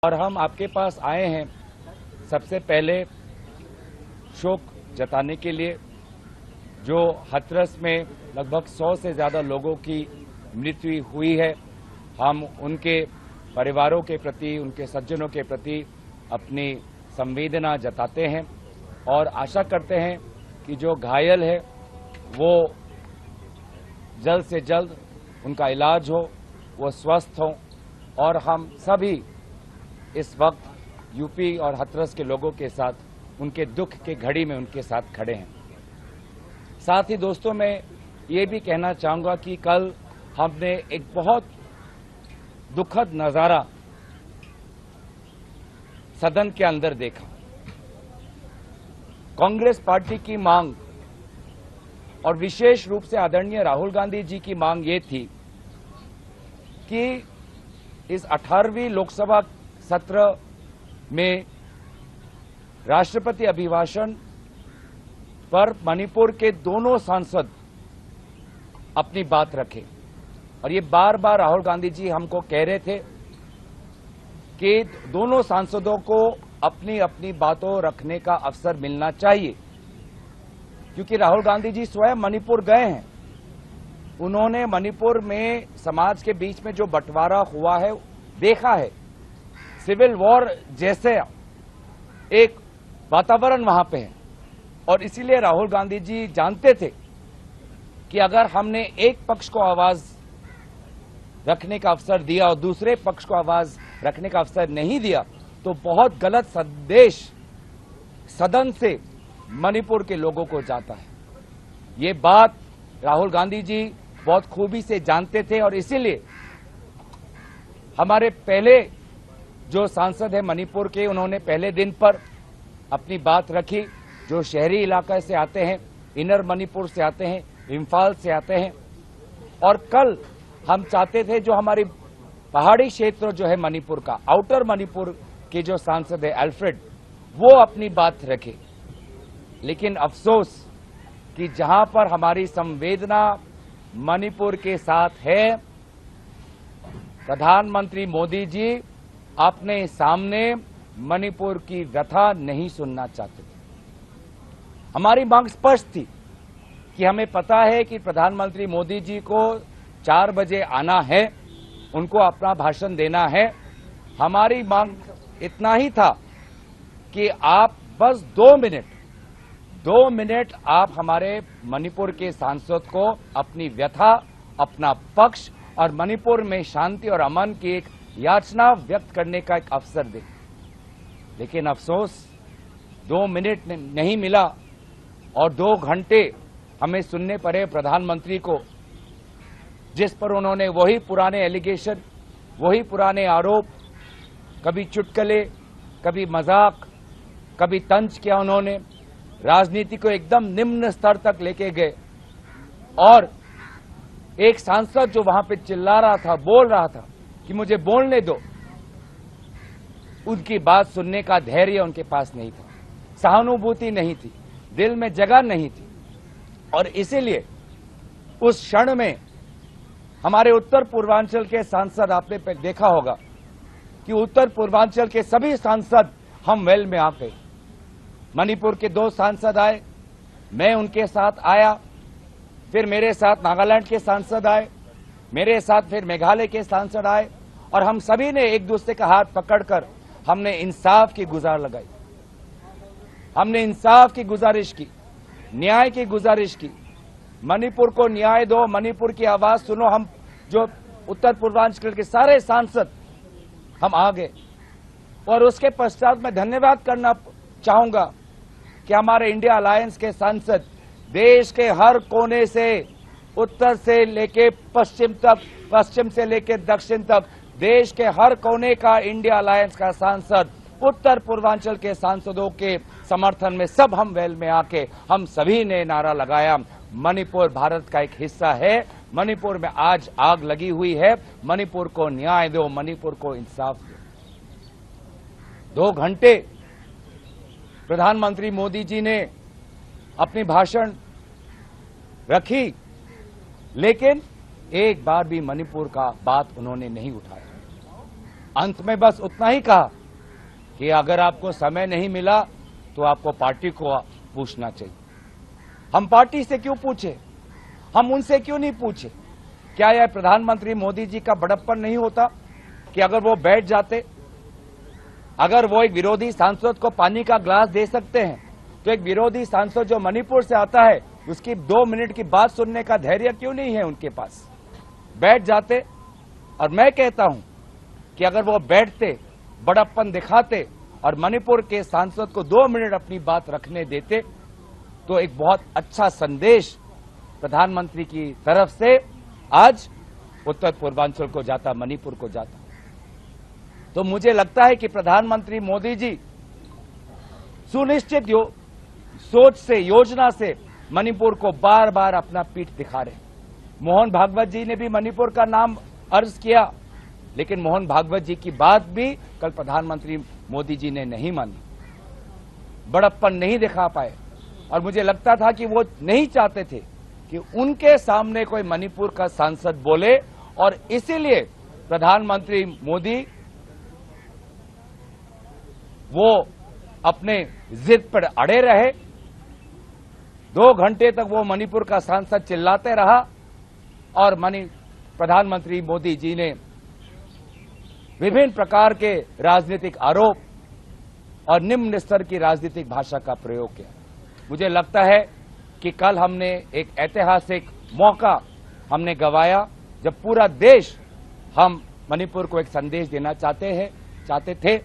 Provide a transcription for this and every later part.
और हम आपके पास आए हैं सबसे पहले शोक जताने के लिए जो हाथरस में लगभग 100 से ज़्यादा लोगों की मृत्यु हुई है। हम उनके परिवारों के प्रति, उनके सज्जनों के प्रति अपनी संवेदना जताते हैं और आशा करते हैं कि जो घायल है वो जल्द से जल्द उनका इलाज हो, वो स्वस्थ हो और हम सभी इस वक्त यूपी और हाथरस के लोगों के साथ उनके दुख के घड़ी में उनके साथ खड़े हैं। साथ ही दोस्तों, मैं ये भी कहना चाहूँगा कि कल हमने एक बहुत दुखद नज़ारा सदन के अंदर देखा। कांग्रेस पार्टी की मांग और विशेष रूप से आदरणीय राहुल गांधी जी की मांग ये थी कि इस 18वीं लोकसभा सत्र में राष्ट्रपति अभिभाषण पर मणिपुर के दोनों सांसद अपनी बात रखें। और ये बार बार राहुल गांधी जी हमको कह रहे थे कि दोनों सांसदों को अपनी अपनी बातों रखने का अवसर मिलना चाहिए, क्योंकि राहुल गांधी जी स्वयं मणिपुर गए हैं। उन्होंने मणिपुर में समाज के बीच में जो बंटवारा हुआ है देखा है। सिविल वॉर जैसे एक वातावरण वहां पे है और इसीलिए राहुल गांधी जी जानते थे कि अगर हमने एक पक्ष को आवाज रखने का अवसर दिया और दूसरे पक्ष को आवाज रखने का अवसर नहीं दिया तो बहुत गलत संदेश सदन से मणिपुर के लोगों को जाता है। ये बात राहुल गांधी जी बहुत खूबी से जानते थे और इसीलिए हमारे पहले जो सांसद है मणिपुर के, उन्होंने पहले दिन पर अपनी बात रखी। जो शहरी इलाके से आते हैं, इनर मणिपुर से आते हैं, इम्फाल से आते हैं। और कल हम चाहते थे जो हमारी पहाड़ी क्षेत्र जो है मणिपुर का, आउटर मणिपुर के जो सांसद है अल्फ्रेड, वो अपनी बात रखे। लेकिन अफसोस कि जहां पर हमारी संवेदना मणिपुर के साथ है, प्रधानमंत्री मोदी जी अपने सामने मणिपुर की व्यथा नहीं सुनना चाहते थे। हमारी मांग स्पष्ट थी कि हमें पता है कि प्रधानमंत्री मोदी जी को 4 बजे आना है, उनको अपना भाषण देना है। हमारी मांग इतना ही था कि आप बस 2 मिनट आप हमारे मणिपुर के सांसद को अपनी व्यथा, अपना पक्ष और मणिपुर में शांति और अमन की एक याचना व्यक्त करने का एक अवसर दे। लेकिन अफसोस 2 मिनट नहीं मिला और 2 घंटे हमें सुनने पड़े प्रधानमंत्री को, जिस पर उन्होंने वही पुराने एलिगेशन, वही पुराने आरोप, कभी चुटकुले, कभी मजाक, कभी तंज किया। उन्होंने राजनीति को एकदम निम्न स्तर तक लेके गए और एक सांसद जो वहां पे चिल्ला रहा था, बोल रहा था कि मुझे बोलने दो, उनकी बात सुनने का धैर्य उनके पास नहीं था, सहानुभूति नहीं थी, दिल में जगह नहीं थी। और इसीलिए उस क्षण में हमारे उत्तर पूर्वांचल के सांसद, आपने देखा होगा कि उत्तर पूर्वांचल के सभी सांसद हम वेल में आ गए। मणिपुर के 2 सांसद आए, मैं उनके साथ आया, फिर मेरे साथ नागालैंड के सांसद आए, मेरे साथ फिर मेघालय के सांसद आए और हम सभी ने एक दूसरे का हाथ पकड़कर हमने इंसाफ की गुजार लगाई। हमने इंसाफ की गुजारिश की, न्याय की गुजारिश की। मणिपुर को न्याय दो, मणिपुर की आवाज सुनो। हम जो उत्तर पूर्वांचल के सारे सांसद हम आ गए और उसके पश्चात मैं धन्यवाद करना चाहूंगा कि हमारे इंडिया अलायंस के सांसद देश के हर कोने से, उत्तर से लेके पश्चिम तक, पश्चिम से लेके दक्षिण तक, देश के हर कोने का इंडिया अलायंस का सांसद उत्तर पूर्वांचल के सांसदों के समर्थन में सब हम वेल में आके हम सभी ने नारा लगाया, मणिपुर भारत का एक हिस्सा है, मणिपुर में आज आग लगी हुई है, मणिपुर को न्याय दो, मणिपुर को इंसाफ दो। 2 घंटे प्रधानमंत्री मोदी जी ने अपनी भाषण रखी, लेकिन एक बार भी मणिपुर का बात उन्होंने नहीं उठाया। अंत में बस उतना ही कहा कि अगर आपको समय नहीं मिला तो आपको पार्टी को पूछना चाहिए। हम पार्टी से क्यों पूछे, हम उनसे क्यों नहीं पूछे? क्या यह प्रधानमंत्री मोदी जी का बड़प्पन नहीं होता कि अगर वो बैठ जाते, अगर वो एक विरोधी सांसद को पानी का ग्लास दे सकते हैं तो एक विरोधी सांसद जो मणिपुर से आता है उसकी 2 मिनट की बात सुनने का धैर्य क्यों नहीं है उनके पास? बैठ जाते। और मैं कहता हूं कि अगर वो बैठते, बड़प्पन दिखाते और मणिपुर के सांसद को 2 मिनट अपनी बात रखने देते तो एक बहुत अच्छा संदेश प्रधानमंत्री की तरफ से आज उत्तर पूर्वांचल को जाता, मणिपुर को जाता। तो मुझे लगता है कि प्रधानमंत्री मोदी जी सुनिश्चित सोच से, योजना से मणिपुर को बार बार अपना पीठ दिखा रहे। मोहन भागवत जी ने भी मणिपुर का नाम अर्ज किया, लेकिन मोहन भागवत जी की बात भी कल प्रधानमंत्री मोदी जी ने नहीं मानी, बड़प्पन नहीं दिखा पाए। और मुझे लगता था कि वो नहीं चाहते थे कि उनके सामने कोई मणिपुर का सांसद बोले, और इसीलिए प्रधानमंत्री मोदी वो अपने जिद पर अड़े रहे। 2 घंटे तक वो मणिपुर का सांसद चिल्लाते रहा और प्रधानमंत्री मोदी जी ने विभिन्न प्रकार के राजनीतिक आरोप और निम्न स्तर की राजनीतिक भाषा का प्रयोग किया। मुझे लगता है कि कल हमने एक ऐतिहासिक मौका हमने गंवाया जब पूरा देश हम मणिपुर को एक संदेश देना चाहते थे।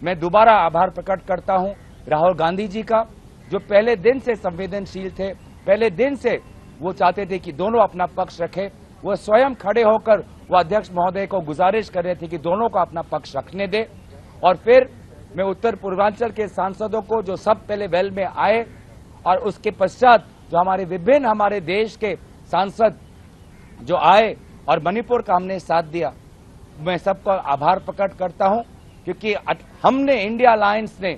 मैं दोबारा आभार प्रकट करता हूं राहुल गांधी जी का, जो पहले दिन से संवेदनशील थे, पहले दिन से वो चाहते थे कि दोनों अपना पक्ष रखें। वो स्वयं खड़े होकर वो अध्यक्ष महोदय को गुजारिश कर रहे थे कि दोनों को अपना पक्ष रखने दे। और फिर मैं उत्तर पूर्वांचल के सांसदों को जो सब पहले वेल में आए और उसके पश्चात जो हमारे देश के सांसद जो आए और मणिपुर का हमने साथ दिया, मैं सबका आभार प्रकट करता हूं, क्योंकि हमने इंडिया अलायंस ने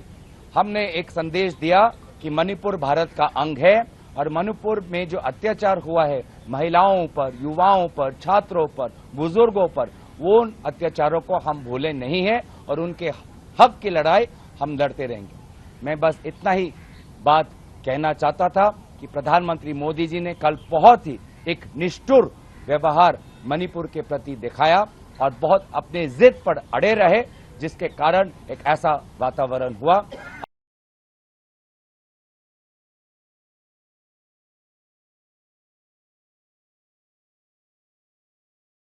हमने एक संदेश दिया कि मणिपुर भारत का अंग है और मणिपुर में जो अत्याचार हुआ है महिलाओं पर, युवाओं पर, छात्रों पर, बुजुर्गों पर, वो उन अत्याचारों को हम भूले नहीं है और उनके हक की लड़ाई हम लड़ते रहेंगे। मैं बस इतना ही बात कहना चाहता था कि प्रधानमंत्री मोदी जी ने कल बहुत ही एक निष्ठुर व्यवहार मणिपुर के प्रति दिखाया और बहुत अपने जिद पर अड़े रहे, जिसके कारण एक ऐसा वातावरण हुआ।